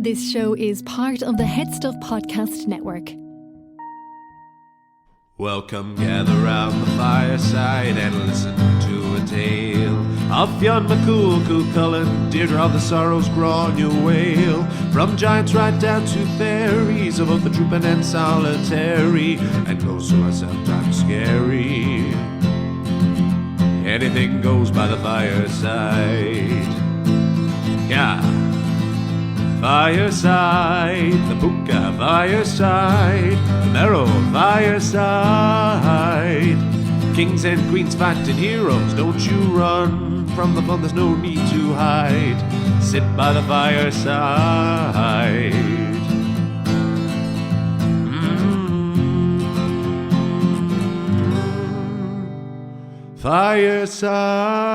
This show is part of the Head Stuff Podcast Network. Welcome, gather round the fireside and listen to a tale of Fionn McCool, Cullen, Deirdre of the Sorrows, Grainne Whale. From giants right down to fairies, of both the drooping and solitary, and those who are sometimes scary. Anything goes by the fireside. Yeah. Fireside, the Puka Fireside, the Marrow Fireside. Kings and queens fighting heroes, don't you run from the fun, there's no need to hide. Sit by the fireside. Fireside.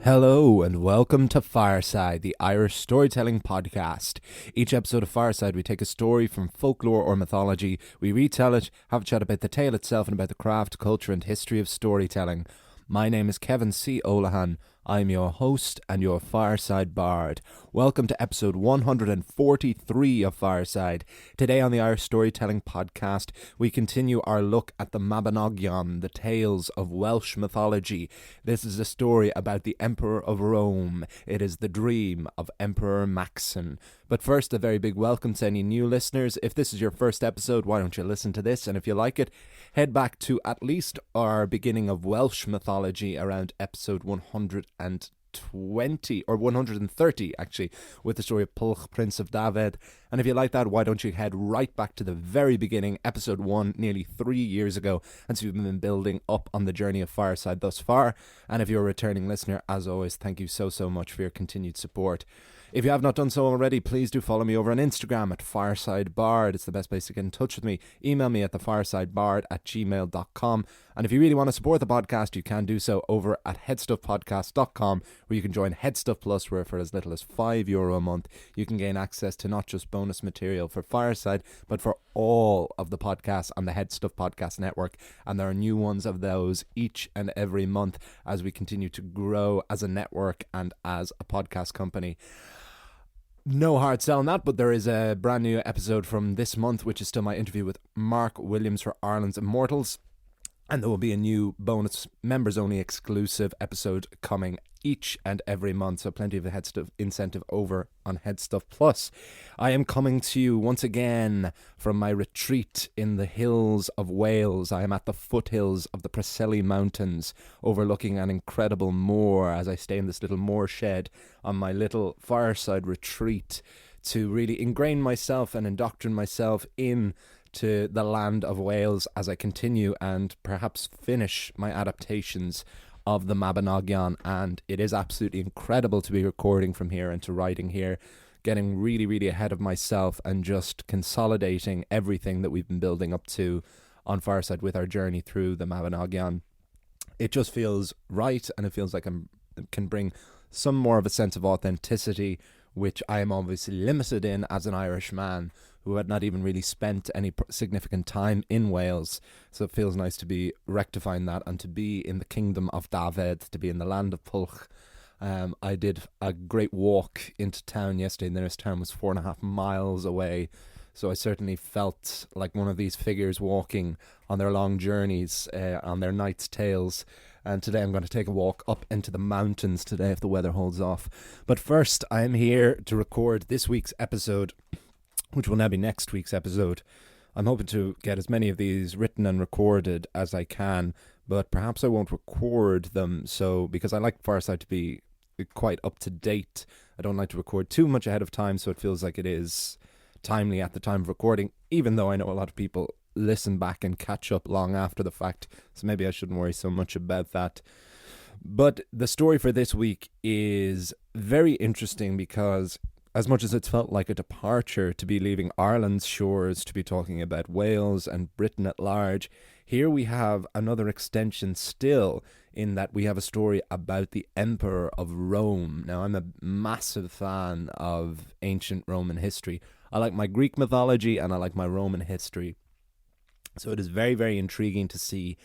Hello and welcome to Fireside, the Irish storytelling podcast. Each episode of Fireside, we take a story from folklore or mythology, we retell it, have a chat about the tale itself and about the craft, culture and history of storytelling. My name is Kevin C. Olahan. I'm your host and your Fireside Bard. Welcome to episode 143 of Fireside. Today on the Irish Storytelling Podcast, we continue our look at the Mabinogion, the tales of Welsh mythology. This is a story about the Emperor of Rome. It is the dream of Emperor Maxen. But first, a very big welcome to any new listeners. If this is your first episode, why don't you listen to this? And if you like it, head back to at least our beginning of Welsh mythology around episode 120 or 130 actually, with the story of Pulch, Prince of David. And if you like that, why don't you head right back to the very beginning, episode 1, nearly 3 years ago, and so we've been building up on the journey of Fireside thus far. And if you're a returning listener, as always, thank you so much for your continued support. If you have not done so already, please do follow me over on Instagram at FiresideBard. It's the best place to get in touch with me. Email me at thefiresidebard@gmail.com. And if you really want to support the podcast, you can do so over at headstuffpodcast.com, where you can join Headstuff Plus, where for as little as €5 a month, you can gain access to not just bonus material for Fireside, but for all of the podcasts on the Headstuff Podcast Network. And there are new ones of those each and every month as we continue to grow as a network and as a podcast company. No hard sell on that, but there is a brand new episode from this month, which is still my interview with Mark Williams for Ireland's Immortals. And there will be a new bonus members-only exclusive episode coming each and every month, so plenty of the Headstuff incentive over on Headstuff Plus. I am coming to you once again from my retreat in the hills of Wales. I am at the foothills of the Preseli Mountains, overlooking an incredible moor as I stay in this little moor shed on my little fireside retreat to really ingrain myself and indoctrinate myself in to the land of Wales as I continue and perhaps finish my adaptations of the Mabinogion. And it is absolutely incredible to be recording from here and to writing here, getting really ahead of myself and just consolidating everything that we've been building up to on Fireside with our journey through the Mabinogion. It just feels right, and it feels like I can bring some more of a sense of authenticity, which I am obviously limited in as an Irish man who had not even really spent any significant time in Wales. So it feels nice to be rectifying that and to be in the kingdom of David, to be in the land of Pulch. I did a great walk into town yesterday. The nearest town was 4.5 miles away. So I certainly felt like one of these figures walking on their long journeys, on their knight's tales. And today I'm going to take a walk up into the mountains today if the weather holds off. But first, I am here to record this week's episode, which will now be next week's episode. I'm hoping to get as many of these written and recorded as I can, but perhaps I won't record them, so because I like Fireside to be quite up to date. I don't like to record too much ahead of time, so it feels like it is timely at the time of recording, even though I know a lot of people listen back and catch up long after the fact, so maybe I shouldn't worry so much about that. But the story for this week is very interesting because as much as it's felt like a departure to be leaving Ireland's shores to be talking about Wales and Britain at large, here we have another extension still, in that we have a story about the Emperor of Rome. Now, I'm a massive fan of ancient Roman history. I like my Greek mythology and I like my Roman history. So it is very intriguing to see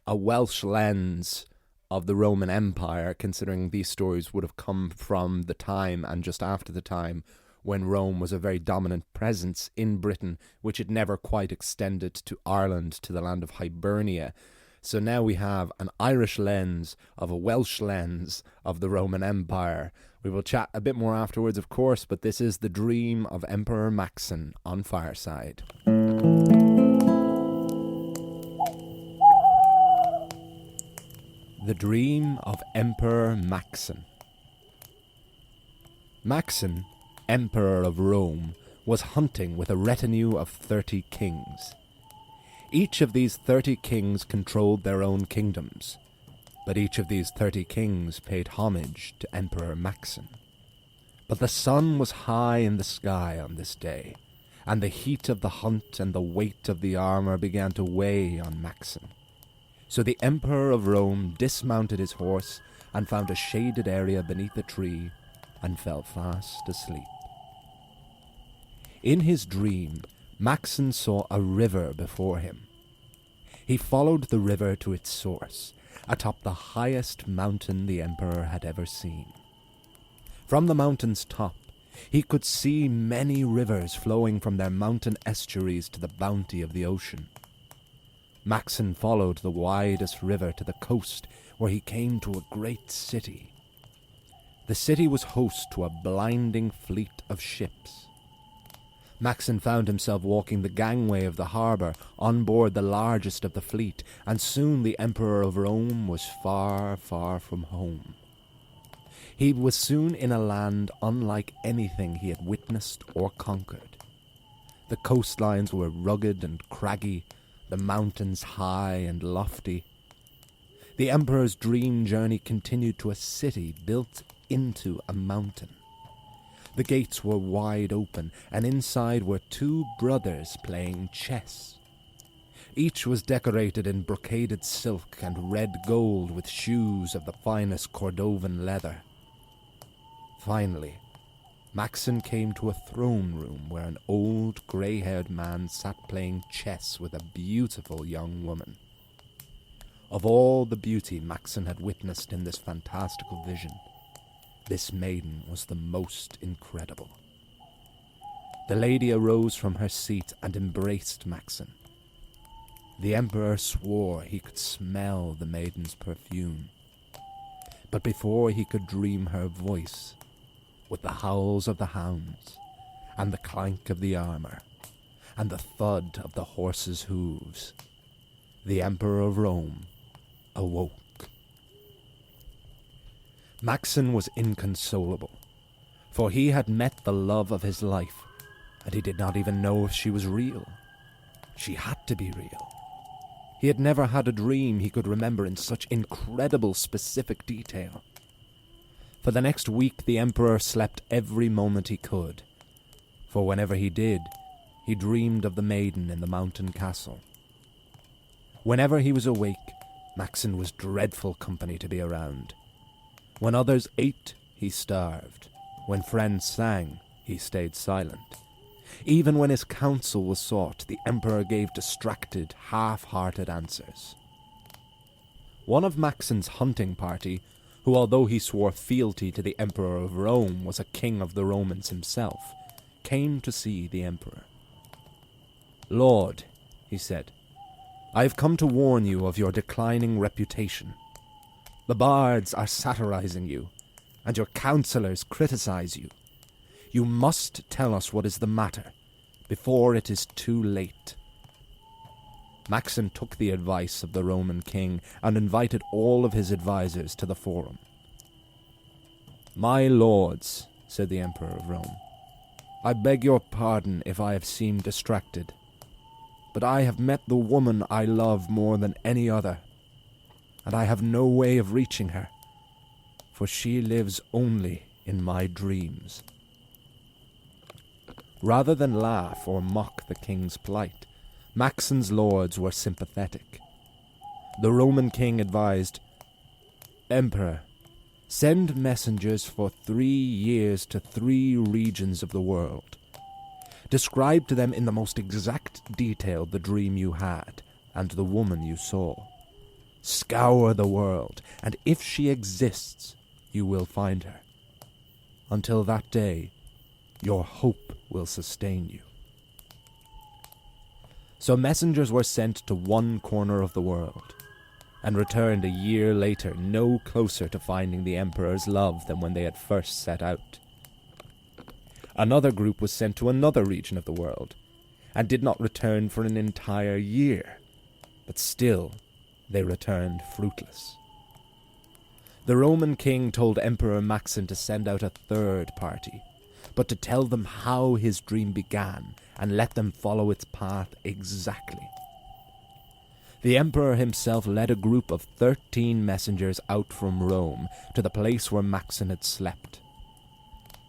a Welsh lens of the Roman Empire, considering these stories would have come from the time and just after the time when Rome was a very dominant presence in Britain, which had never quite extended to Ireland, to the land of Hibernia. So now we have an Irish lens of a Welsh lens of the Roman Empire. We will chat a bit more afterwards, of course, but this is The Dream of Emperor Maxen on Fireside. The Dream of Emperor Maxen. Maxen, Emperor of Rome, was hunting with a retinue of 30 kings. Each of these 30 kings controlled their own kingdoms, but each of these 30 kings paid homage to Emperor Maxen. But the sun was high in the sky on this day, and the heat of the hunt and the weight of the armor began to weigh on Maxen. So the Emperor of Rome dismounted his horse and found a shaded area beneath a tree and fell fast asleep. In his dream, Maxen saw a river before him. He followed the river to its source, atop the highest mountain the emperor had ever seen. From the mountain's top, he could see many rivers flowing from their mountain estuaries to the bounty of the ocean. Maxen followed the widest river to the coast, where he came to a great city. The city was host to a blinding fleet of ships. Maxen found himself walking the gangway of the harbour on board the largest of the fleet, and soon the Emperor of Rome was far, far from home. He was soon in a land unlike anything he had witnessed or conquered. The coastlines were rugged and craggy, the mountains high and lofty. The Emperor's dream journey continued to a city built into a mountain. The gates were wide open, and inside were two brothers playing chess. Each was decorated in brocaded silk and red gold with shoes of the finest Cordovan leather. Finally, Maxen came to a throne room where an old grey-haired man sat playing chess with a beautiful young woman. Of all the beauty Maxen had witnessed in this fantastical vision, this maiden was the most incredible. The lady arose from her seat and embraced Maxen. The emperor swore he could smell the maiden's perfume. But before he could dream her voice, with the howls of the hounds, and the clank of the armor, and the thud of the horses' hooves, the Emperor of Rome awoke. Maxen was inconsolable, for he had met the love of his life, and he did not even know if she was real. She had to be real. He had never had a dream he could remember in such incredible specific detail. For the next week the Emperor slept every moment he could, for whenever he did, he dreamed of the maiden in the mountain castle. Whenever he was awake, Maxen was dreadful company to be around. When others ate, he starved. When friends sang, he stayed silent. Even when his counsel was sought, the Emperor gave distracted, half-hearted answers. One of Maxen's hunting party, who although he swore fealty to the Emperor of Rome was a king of the Romans himself, came to see the Emperor. "Lord," he said, "I have come to warn you of your declining reputation. The bards are satirizing you, and your counselors criticize you. You must tell us what is the matter, before it is too late." Maxen took the advice of the Roman king and invited all of his advisors to the forum. "My lords," said the Emperor of Rome, "I beg your pardon if I have seemed distracted, but I have met the woman I love more than any other, and I have no way of reaching her, for she lives only in my dreams." Rather than laugh or mock the king's plight, Maxen's lords were sympathetic. The Roman king advised, "Emperor, send messengers for 3 years to 3 regions of the world. Describe to them in the most exact detail the dream you had and the woman you saw. Scour the world, and if she exists, you will find her. Until that day, your hope will sustain you." So messengers were sent to one corner of the world, and returned a year later no closer to finding the Emperor's love than when they had first set out. Another group was sent to another region of the world, and did not return for an entire year, but still they returned fruitless. The Roman king told Emperor Maxen to send out a third party, but to tell them how his dream began and let them follow its path exactly. The emperor himself led a group of 13 messengers out from Rome to the place where Maxen had slept.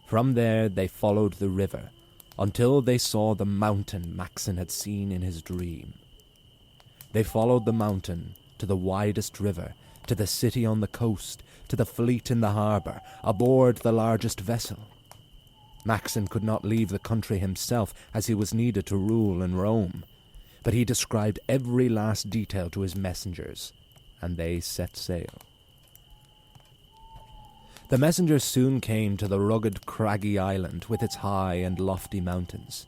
From there they followed the river until they saw the mountain Maxen had seen in his dream. They followed the mountain to the widest river, to the city on the coast, to the fleet in the harbour, aboard the largest vessel. Maxen could not leave the country himself, as he was needed to rule in Rome, but he described every last detail to his messengers, and they set sail. The messengers soon came to the rugged, craggy island with its high and lofty mountains.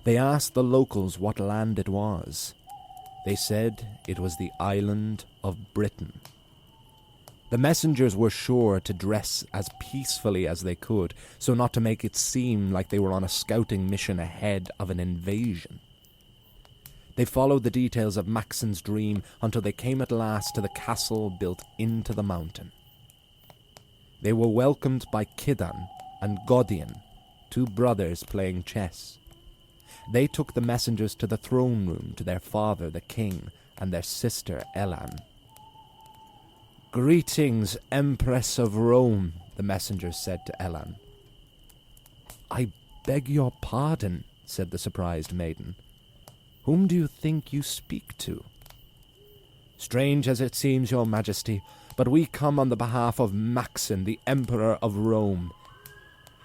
They asked the locals what land it was. They said it was the island of Britain. The messengers were sure to dress as peacefully as they could, so not to make it seem like they were on a scouting mission ahead of an invasion. They followed the details of Maxen's dream until they came at last to the castle built into the mountain. They were welcomed by Kidan and Godian, 2 brothers playing chess. They took the messengers to the throne room to their father, the king, and their sister, Elan. "Greetings, Empress of Rome," the messengers said to Elan. "I beg your pardon," said the surprised maiden. "Whom do you think you speak to?" "Strange as it seems, your majesty, but we come on the behalf of Maxen, the Emperor of Rome.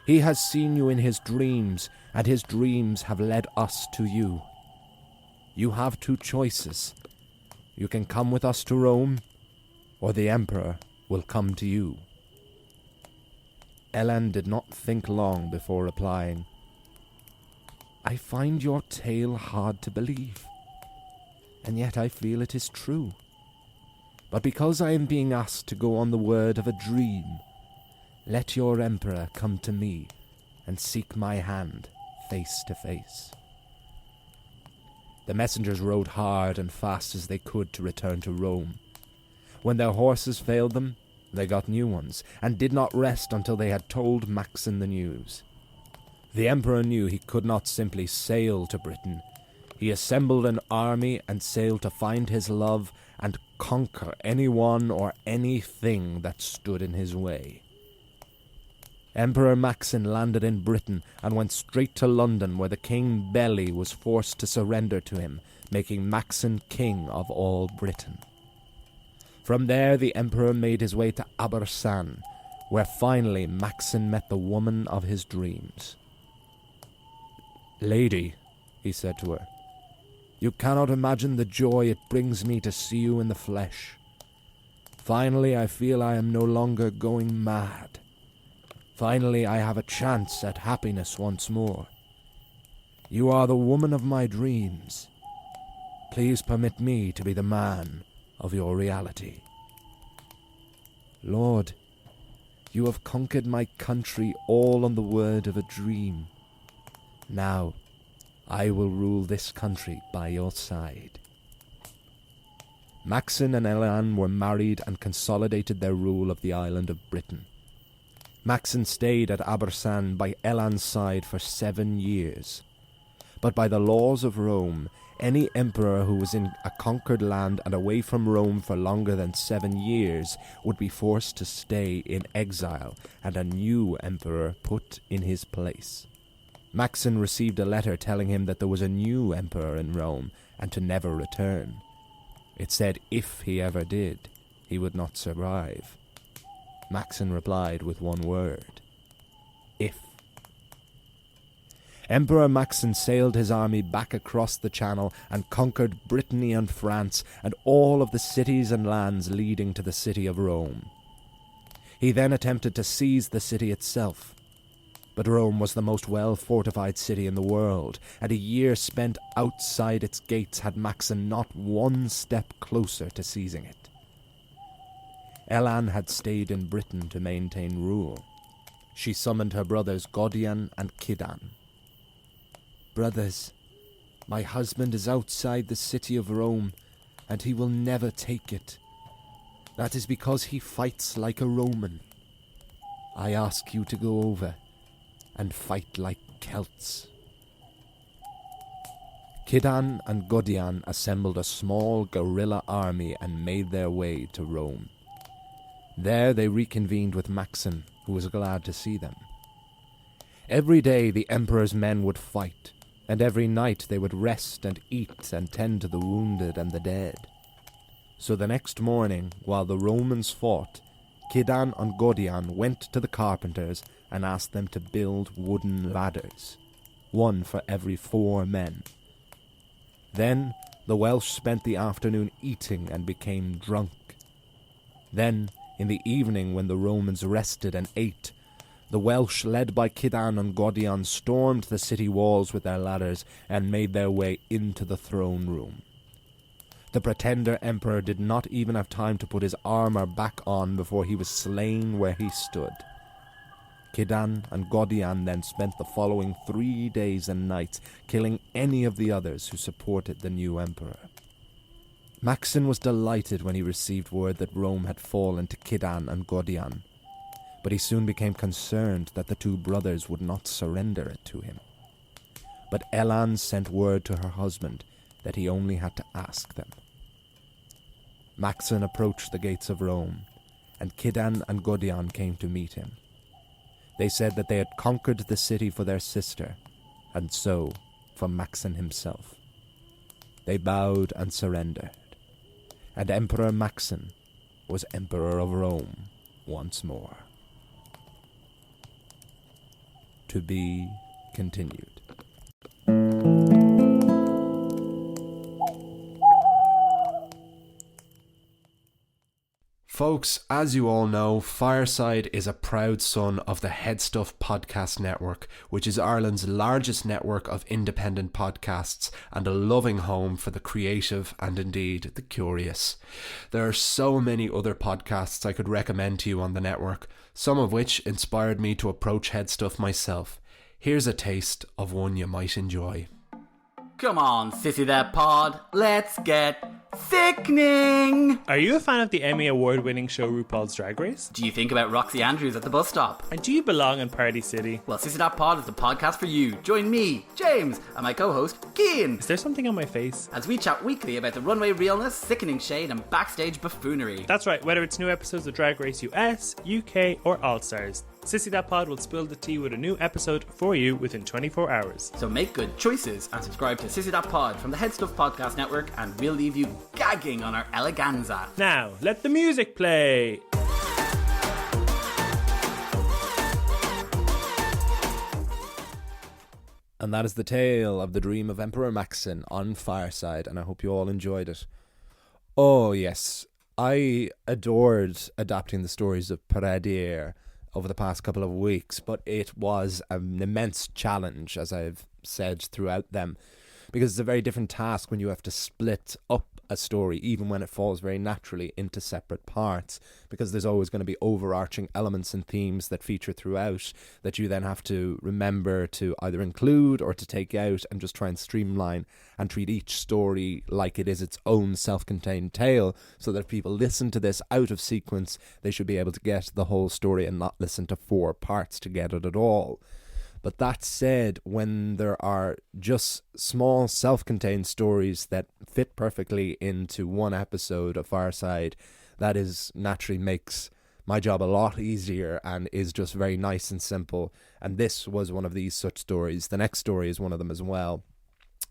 He has seen you in his dreams, and his dreams have led us to you. You have 2 choices. You can come with us to Rome, or the Emperor will come to you." Elan did not think long before replying, "I find your tale hard to believe, and yet I feel it is true. But because I am being asked to go on the word of a dream, let your Emperor come to me and seek my hand face to face." The messengers rode hard and fast as they could to return to Rome. When their horses failed them, they got new ones, and did not rest until they had told Maxen the news. The Emperor knew he could not simply sail to Britain. He assembled an army and sailed to find his love and conquer anyone or anything that stood in his way. Emperor Maxen landed in Britain and went straight to London, where the King Beli was forced to surrender to him, making Maxen king of all Britain. From there the Emperor made his way to Abersan, where finally Maxen met the woman of his dreams. "Lady," he said to her, "you cannot imagine the joy it brings me to see you in the flesh. Finally I feel I am no longer going mad. Finally I have a chance at happiness once more. You are the woman of my dreams. Please permit me to be the man of your reality." "Lord, you have conquered my country all on the word of a dream. Now, I will rule this country by your side." Maxen and Elan were married and consolidated their rule of the island of Britain. Maxen stayed at Abersan by Elan's side for 7 years. But by the laws of Rome, any emperor who was in a conquered land and away from Rome for longer than 7 years would be forced to stay in exile and a new emperor put in his place. Maxen received a letter telling him that there was a new emperor in Rome and to never return. It said if he ever did, he would not survive. Maxen replied with one word: if. Emperor Maxen sailed his army back across the Channel and conquered Brittany and France and all of the cities and lands leading to the city of Rome. He then attempted to seize the city itself. But Rome was the most well-fortified city in the world, and a year spent outside its gates had Maxen not one step closer to seizing it. Elan had stayed in Britain to maintain rule. She summoned her brothers Godian and Kidan. "Brothers, my husband is outside the city of Rome, and he will never take it. That is because he fights like a Roman. I ask you to go over and fight like Celts." Kidan and Godian assembled a small guerrilla army and made their way to Rome. There they reconvened with Maxen, who was glad to see them. Every day the emperor's men would fight, and every night they would rest and eat and tend to the wounded and the dead. So the next morning, while the Romans fought, Kidan and Godian went to the carpenters and asked them to build wooden ladders, one for every 4 men. Then the Welsh spent the afternoon eating and became drunk. Then, in the evening when the Romans rested and ate, the Welsh, led by Kidan and Godian, stormed the city walls with their ladders and made their way into the throne room. The pretender emperor did not even have time to put his armor back on before he was slain where he stood. Kidan and Godian then spent the following 3 days and nights killing any of the others who supported the new emperor. Maxen was delighted when he received word that Rome had fallen to Kidan and Godian, but he soon became concerned that the 2 brothers would not surrender it to him. But Elan sent word to her husband that he only had to ask them. Maxen approached the gates of Rome, and Kidan and Godian came to meet him. They said that they had conquered the city for their sister, and so for Maxen himself. They bowed and surrendered, and Emperor Maxen was Emperor of Rome once more. To be continued. Folks, as you all know, Fireside is a proud son of the Headstuff Podcast Network, which is Ireland's largest network of independent podcasts and a loving home for the creative and indeed the curious. There are so many other podcasts I could recommend to you on the network, some of which inspired me to approach Headstuff myself. Here's a taste of one you might enjoy. Come on, sissy that pod, let's get sickening! Are you a fan of the Emmy Award-winning show RuPaul's Drag Race? Do you think about Roxy Andrews at the bus stop? And do you belong in Party City? Well, Sissy That Pod is the podcast for you. Join me, James, and my co-host, Cian, Is there something on my face? as we chat weekly about the runway realness, sickening shade, and backstage buffoonery. That's right, whether it's new episodes of Drag Race US, UK, or All-Stars, Sissy That Pod will spill the tea with a new episode for you within 24 hours. So make good choices and subscribe to Sissy That Pod from the Headstuff Podcast Network, and we'll leave you gagging on our eleganza. Now, let the music play! And that is the tale of the dream of Emperor Maxen on Fireside, and I hope you all enjoyed it. Oh yes, I adored adapting the stories of Peredur over the past couple of weeks, but it was an immense challenge, as I've said throughout them, because it's a very different task when you have to split up a story, even when it falls very naturally into separate parts, because there's always going to be overarching elements and themes that feature throughout that you then have to remember to either include or to take out, and just try and streamline and treat each story like it is its own self-contained tale, so that if people listen to this out of sequence, they should be able to get the whole story and not listen to 4 parts to get it at all. But that said, when there are just small self-contained stories that fit perfectly into one episode of Fireside, that is naturally makes my job a lot easier and is just very nice and simple. And this was one of these such stories. The next story is one of them as well,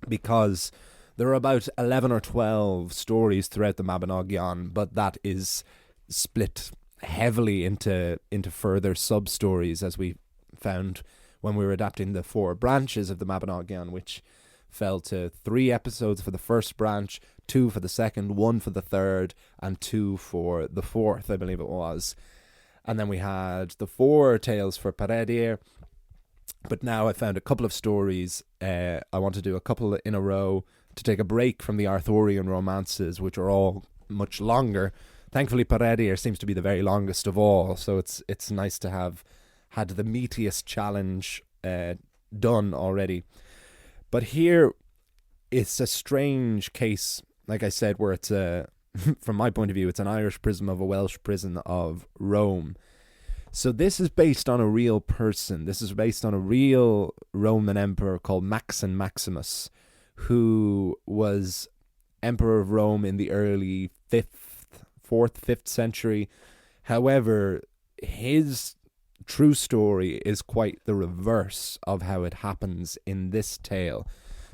because there are about 11 or 12 stories throughout the Mabinogion, but that is split heavily into further sub-stories, as we found when we were adapting the 4 branches of the Mabinogion, which fell to 3 episodes for the first branch, 2 for the second, 1 for the third, and 2 for the fourth, I believe it was. And then we had the 4 tales for Peredir. But now I found a couple of stories. I want to do a couple in a row to take a break from the Arthurian romances, which are all much longer. Thankfully, Peredir seems to be the very longest of all, so it's nice to have had the meatiest challenge done already. But here, it's a strange case, like I said, where it's from my point of view, it's an Irish prism of a Welsh prison of Rome. So this is based on a real person. This is based on a real Roman emperor called Maxen Maximus, who was emperor of Rome in the early 4th, 5th century. However, his true story is quite the reverse of how it happens in this tale,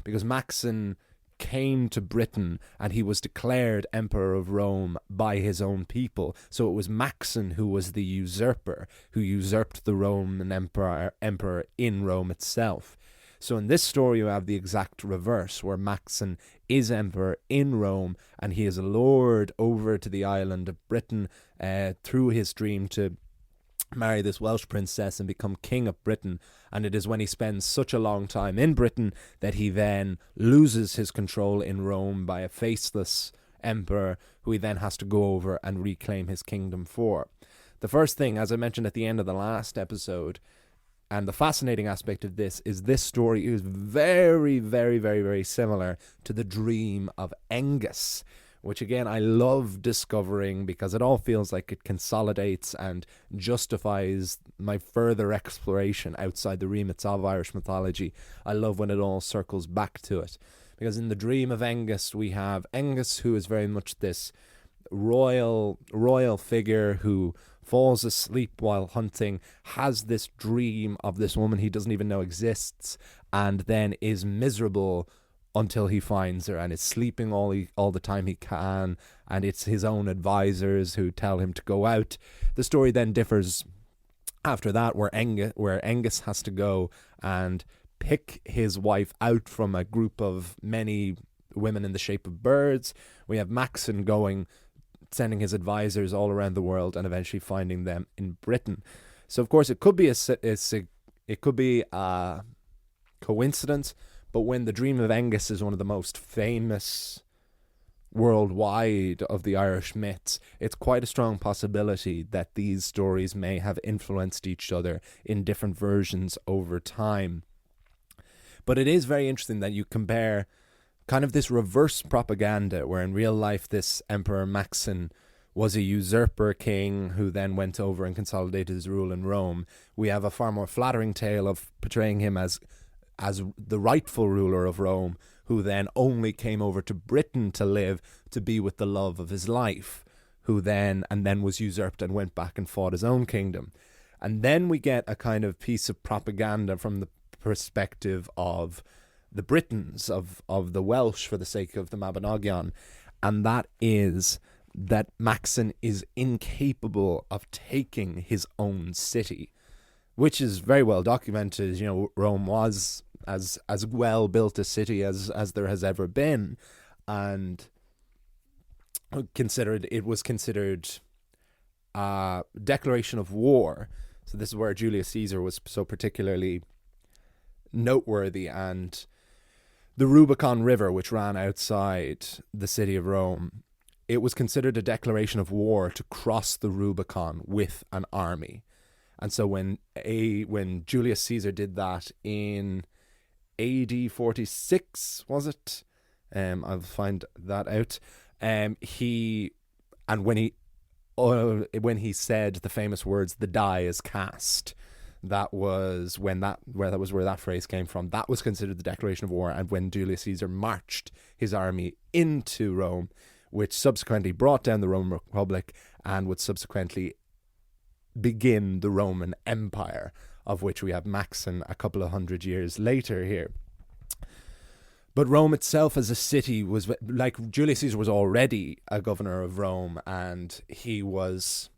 because Maxen came to Britain and he was declared emperor of Rome by his own people. So it was Maxen who was the usurper, who usurped the Roman emperor in Rome itself. So in this story you have the exact reverse, where Maxen is emperor in Rome and he is lured over to the island of Britain through his dream to marry this Welsh princess and become king of Britain. And it is when he spends such a long time in Britain that he then loses his control in Rome by a faceless emperor who he then has to go over and reclaim his kingdom for. The first thing, as I mentioned at the end of the last episode, and the fascinating aspect of this story is very, very, very, very similar to the dream of Angus, which again I love discovering because it all feels like it consolidates and justifies my further exploration outside the remits of Irish mythology. I love when it all circles back to it, because in the dream of Angus we have Angus, who is very much this royal figure who falls asleep while hunting, has this dream of this woman he doesn't even know exists, and then is miserable until he finds her, and is sleeping all the time he can, and it's his own advisors who tell him to go out. The story then differs after that, where Angus has to go and pick his wife out from a group of many women in the shape of birds. We have Maxen sending his advisors all around the world and eventually finding them in Britain. So of course it could be a coincidence, but when the dream of Angus is one of the most famous worldwide of the Irish myths, it's quite a strong possibility that these stories may have influenced each other in different versions over time. But it is very interesting that you compare kind of this reverse propaganda, where in real life this Emperor Maxen was a usurper king who then went over and consolidated his rule in Rome. We have a far more flattering tale of portraying him as the rightful ruler of Rome, who then only came over to Britain to live, to be with the love of his life, who then was usurped and went back and fought his own kingdom. And then we get a kind of piece of propaganda from the perspective of the Britons, of the Welsh, for the sake of the Mabinogion, and that is that Maxen is incapable of taking his own city, which is very well documented. You know, Rome was as well built a city as there has ever been, and it was considered a declaration of war. So this is where Julius Caesar was so particularly noteworthy, and the Rubicon River, which ran outside the city of Rome, it was considered a declaration of war to cross the Rubicon with an army. And so when Julius Caesar did that in AD 46, was it? I'll find that out. When he said the famous words, "The die is cast," that was where that phrase came from. That was considered the declaration of war. And when Julius Caesar marched his army into Rome, which subsequently brought down the Roman Republic and would subsequently begin the Roman Empire, of which we have Maxen a couple of hundred years later here. But Rome itself as a city was, like, Julius Caesar was already a governor of Rome, and he was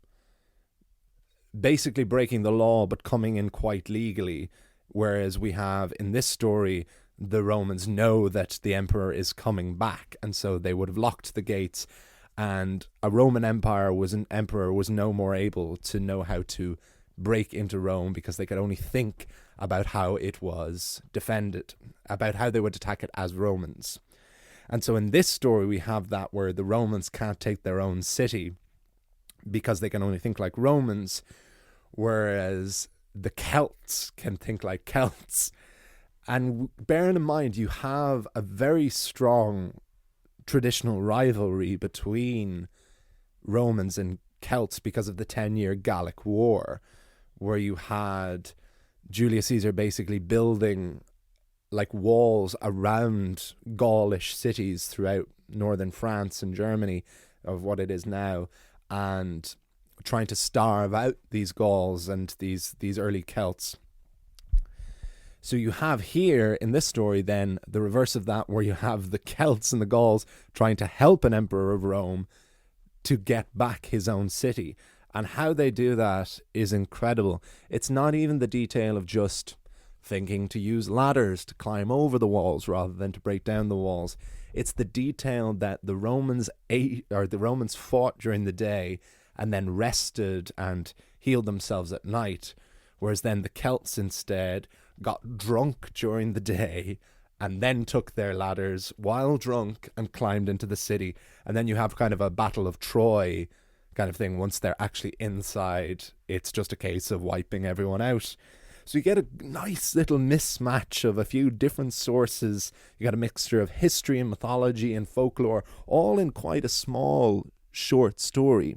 basically breaking the law but coming in quite legally. Whereas we have in this story, the Romans know that the emperor is coming back, and so they would have locked the gates, and a Roman emperor was no more able to know how to break into Rome, because they could only think about how it was defended, about how they would attack it as Romans. And so in this story, we have that where the Romans can't take their own city because they can only think like Romans, whereas the Celts can think like Celts. And bearing in mind, you have a very strong traditional rivalry between Romans and Celts because of the 10-year Gallic War, where you had Julius Caesar basically building like walls around Gaulish cities throughout northern France and Germany of what it is now, and trying to starve out these Gauls and these early Celts. So you have here in this story then the reverse of that, where you have the Celts and the Gauls trying to help an emperor of Rome to get back his own city. And how they do that is incredible. It's not even the detail of just thinking to use ladders to climb over the walls rather than to break down the walls. It's the detail that the Romans fought during the day and then rested and healed themselves at night, whereas then the Celts instead got drunk during the day and then took their ladders while drunk and climbed into the city. And then you have kind of a Battle of Troy kind of thing. Once they're actually inside, it's just a case of wiping everyone out. So you get a nice little mismatch of a few different sources. You got a mixture of history and mythology and folklore, all in quite a small, short story.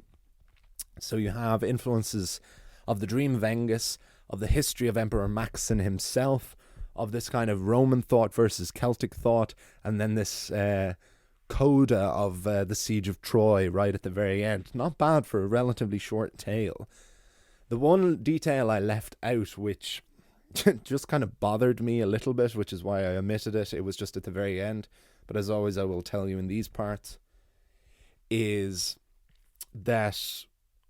So you have influences of the Dream of Engus, of the history of Emperor Maxen himself, of this kind of Roman thought versus Celtic thought, and then this coda of the Siege of Troy right at the very end. Not bad for a relatively short tale. The one detail I left out, which just kind of bothered me a little bit, which is why I omitted it, it was just at the very end, but as always I will tell you in these parts, is that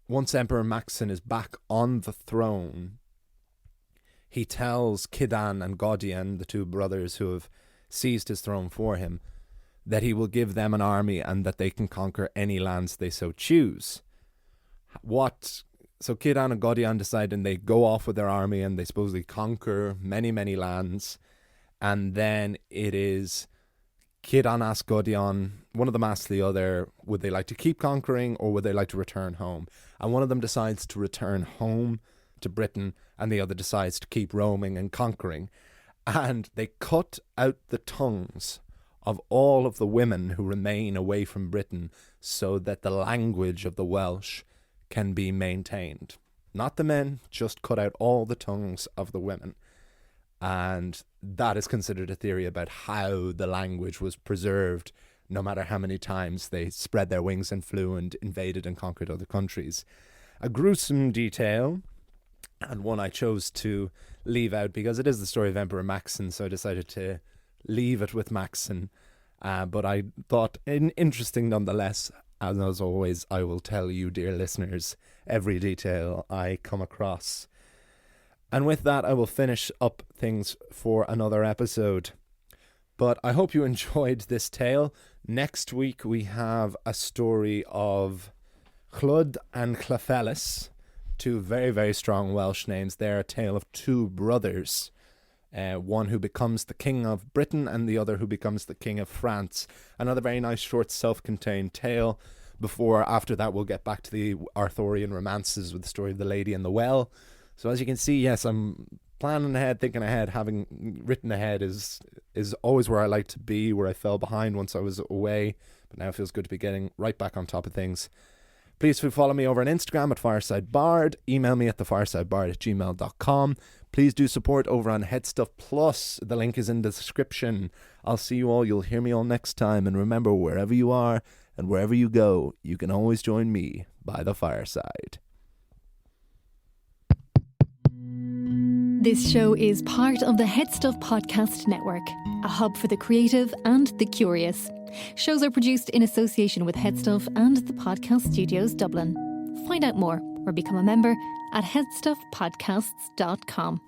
once Emperor Maxen is back on the throne, he tells Kidan and Godian, the two brothers who have seized his throne for him, that he will give them an army and that they can conquer any lands they so choose. So Kidan and Godian decide, and they go off with their army and they supposedly conquer many, many lands. And then it is Kidan asks Godian, one of them asks the other, would they like to keep conquering or would they like to return home? And one of them decides to return home to Britain, and the other decides to keep roaming and conquering. And they cut out the tongues of all of the women who remain away from Britain so that the language of the Welsh can be maintained. Not the men, just cut out all the tongues of the women. And that is considered a theory about how the language was preserved, no matter how many times they spread their wings and flew and invaded and conquered other countries. A gruesome detail, and one I chose to leave out because it is the story of Emperor Maxen, so I decided to leave it with Maxen. But I thought interesting nonetheless. And as always, I will tell you, dear listeners, every detail I come across. And with that, I will finish up things for another episode. But I hope you enjoyed this tale. Next week, we have a story of Chlud and Clofellis, two very, very strong Welsh names. They're a tale of two brothers. One who becomes the king of Britain and the other who becomes the king of France. Another very nice short self-contained tale. After that we'll get back to the Arthurian romances with the story of the Lady and the Well. So as you can see, yes, I'm planning ahead, thinking ahead. Having written ahead is always where I like to be, where I fell behind once I was away. But now it feels good to be getting right back on top of things. Please follow me over on Instagram at FiresideBard. Email me at thefiresidebard@gmail.com. Please do support over on Headstuff Plus. The link is in the description. I'll see you all. You'll hear me all next time. And remember, wherever you are and wherever you go, you can always join me by the fireside. This show is part of the Headstuff Podcast Network, a hub for the creative and the curious. Shows are produced in association with Headstuff and the Podcast Studios Dublin. Find out more or become a member at headstuffpodcasts.com.